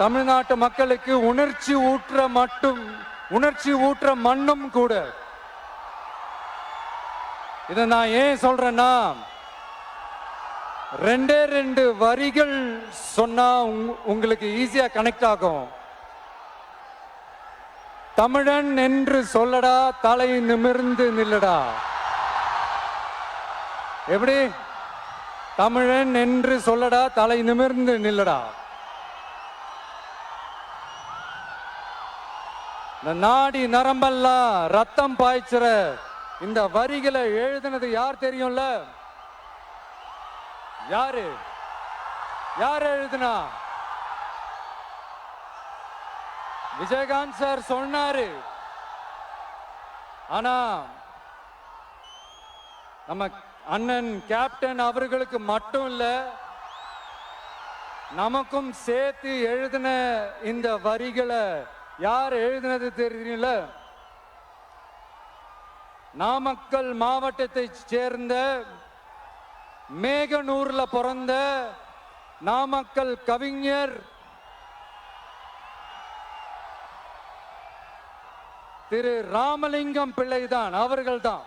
தமிழ்நாட்டு மக்களுக்கு உணர்ச்சி ஊற்ற மண்ணும் கூட. இதை நான் ஏன் சொல்றேன்னா, ரெண்டு வரிகள் சொன்னா உங்களுக்கு ஈஸியா கனெக்ட் ஆகும். தமிழன் என்று சொல்லடா, தலை நிமிர்ந்து நில்லடா. எப்படி? தமிழன் என்று சொல்லடா, தலை நிமிர்ந்து நில்லடா. இந்த நாடி நரம்பெல்லாம் ரத்தம் பாய்ச்சுற இந்த வரிகளை எழுதினது யார் தெரியும்ல? யாரு எழுதுனா? விஜயகாந்த் சார் சொன்னாரு. ஆனா நம்ம அண்ணன் கேப்டன் அவர்களுக்கு மட்டும் இல்ல, நமக்கும் சேர்த்து எழுதின இந்த வரிகளை யார் எழுதினது தெரியல? நாமக்கல் மாவட்டத்தை சேர்ந்த மேகனூர்ல பிறந்த நாமக்கல் கவிஞர் திரு ராமலிங்கம் பிள்ளைதான், அவர்கள்தான்.